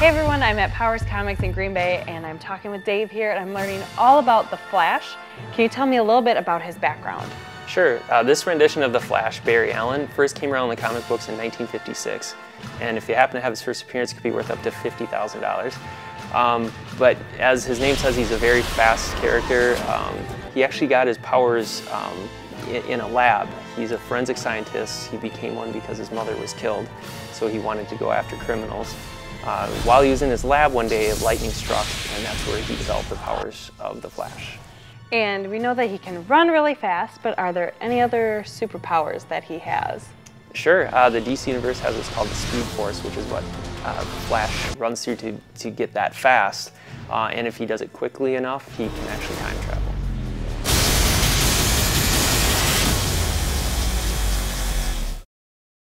Hey everyone, I'm at Powers Comics in Green Bay and I'm talking with Dave here and I'm learning all about The Flash. Can you tell me a little bit about his background? Sure. This rendition of The Flash, Barry Allen, first came around in the comic books in 1956. And if you happen to have his first appearance, it could be worth up to $50,000. But as his name says, he's a very fast character. He actually got his powers in a lab. He's a forensic scientist. He became one because his mother was killed, so he wanted to go after criminals. While he was in his lab one day, lightning struck, and that's where he developed the powers of the Flash. And we know that he can run really fast, but are there any other superpowers that he has? Sure. The DC Universe has what's called the Speed Force, which is what the Flash runs through to get that fast. And if he does it quickly enough, he can actually time travel.